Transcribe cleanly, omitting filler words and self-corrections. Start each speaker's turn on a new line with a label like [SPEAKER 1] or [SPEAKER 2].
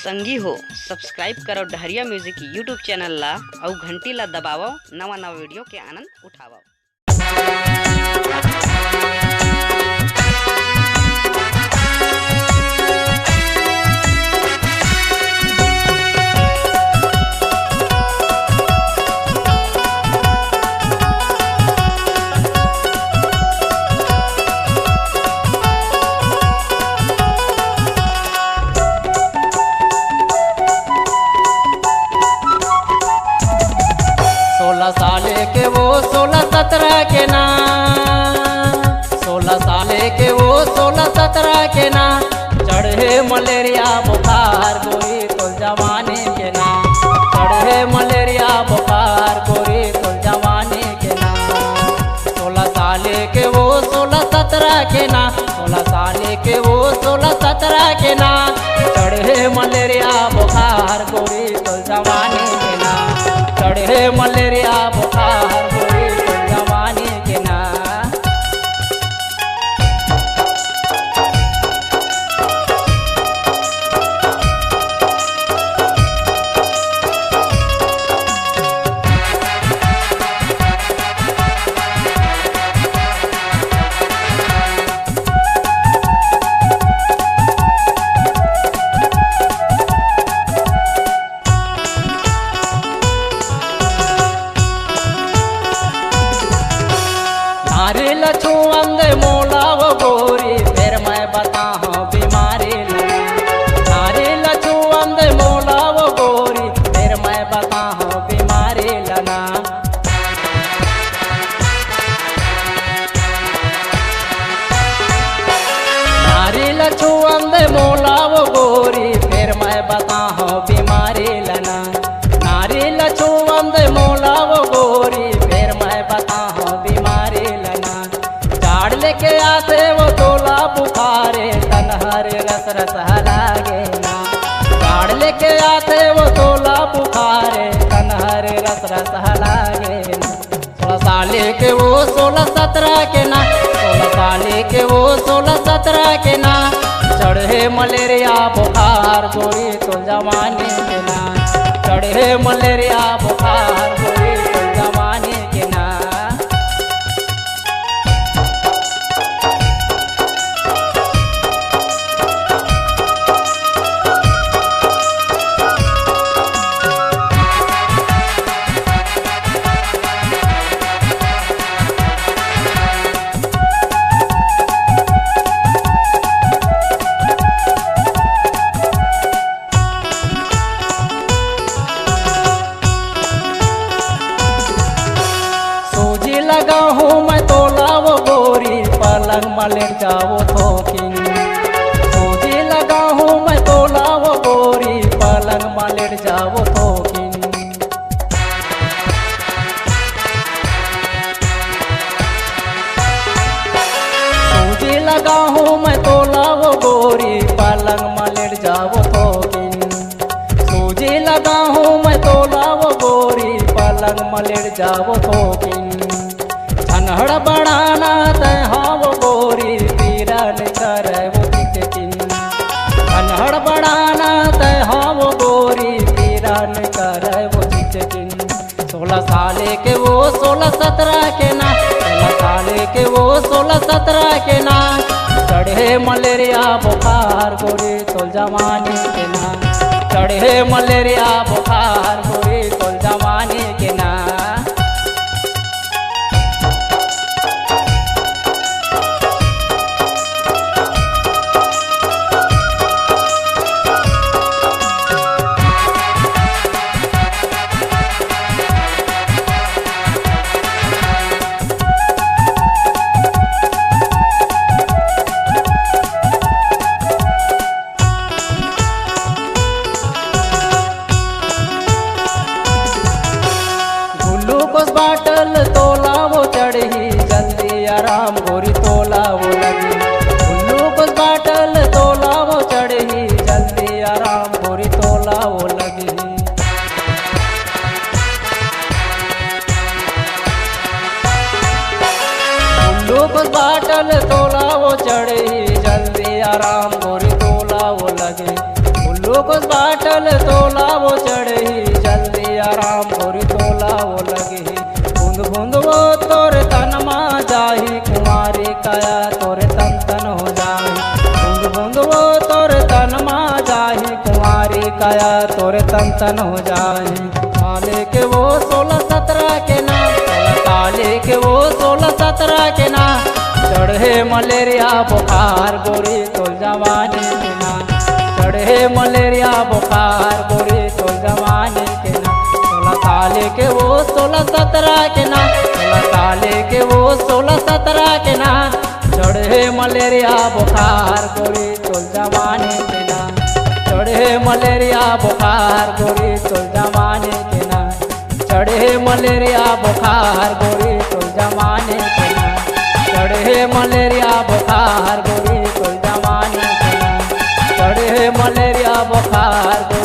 [SPEAKER 1] संगी हो सब्सक्राइब करो डहरिया म्यूजिक यूट्यूब चैनल ला और घंटी ला दबावो नवा नवा वीडियो के आनंद उठावो।
[SPEAKER 2] साले के वो 16-17 के ना 16 साले के वो 16-17 के ना चढ़े मलेरिया बुखार गोरी तो जवानी के ना चढ़े मलेरिया बुखार गोरी तो जवानी के ना 16 साले के वो 16-17 के ना 16 साले के वो 16-17 के ना चढ़े मलेरिया बुखार गोरी तो जवानी के ना चढ़े मलेरिया बुखार गोरी तो जवानी के ना। नारी लछू अंदे मोला वो गोरी फिर मैं बताऊं बीमारी लगी नारी लछू अंदे मोला वो गोरी फिर मैं बताऊं बीमारी लना नारी लछू अंदे मोला वो गोरी फिर मैं बताऊं बीमारी लना नारी लछू अंदे मोला वो गोरी फिर मैं बताऊं बीमारी लना झाड़ लेके आते वो तोला बुखारे तनहरे रस रस हलागे ना झाड़ लेके आते वो तोला बुखारे तनहरे रस रस हलागे ना 16 साले के वो 16-17 के ना 16 साले के वो 16-17 के ना चढ़े मलेरिया बुखार गोरी तो जवानी के ना चढ़े मलेरिया बुखार गोरी तो जवानी के ना। लगा हूँ मैं तोला वो गोरी पलंग मलेर जाओ थोकिन सूजी लगा हूँ मैं तोला वो गोरी पलंग मलेर जाओ थोकिन सूजी लगा हूँ मैं तोला वो गोरी पलंग मलेर जाओ थोकिन सूजी लगा हूँ मैं तोला वो गोरी पलंग मलेर जाओ थोकिन छनहड़ बढ़ाना तय हाँ वो गोरी पीरन करे वो चिटकिन छनहड़ बढ़ाना तय हाँ वो गोरी पीरन करे वो चिटकिन 16 साले के वो 16-17 के ना 16 साले के वो 16-17 के ना चढ़े मलेरिया बुखार गोरी तो जवानी के ना चढ़े मलेरिया बुखार गोरी तो जवानी के ना। ग्लूकोस बाटल तोला वो चढ़ी जल्दी आराम गोरी तोला वो लगी ग्लूकोस बाटल तोला वो चढ़ी जल्दी आराम गोरी तोला वो लगी ग्लूकोस बाटल तोला वो चढ़ी जल्दी आराम गोरी तोला वो लगे ग्लूकोज बाटल तोला वो चढ़ी जल्दी आराम गोरी तोला वो लगी बूंद बूंद वो तोरे तन मा जाही कुंवारी काया तोरे तन तन हो जाही बूंद बूंद वो तोरे तन मा जाही कुंवारी काया तोरे तन तन हो जाही काले के वो 16-17 के ना काले के वो 16-17 के ना चढ़े मलेरिया बुखार गोरी तो जवानी के ना चढ़े मलेरिया बुखार गोरी तो जवानी के ना 16 काले के वो 16-17 के ना 16 काले के वो 16-17 के ना चढ़े मलेरिया बुखार गोरी तो जवानी के ना चढ़े मलेरिया बुखार गोरी तो जवानी के ना चढ़े मलेरिया बुखार गोरी तो जवानी के ना चढ़े मलेरिया बुखार गोरी तो जवानी के ना चढ़े मलेरिया बुखार गोरी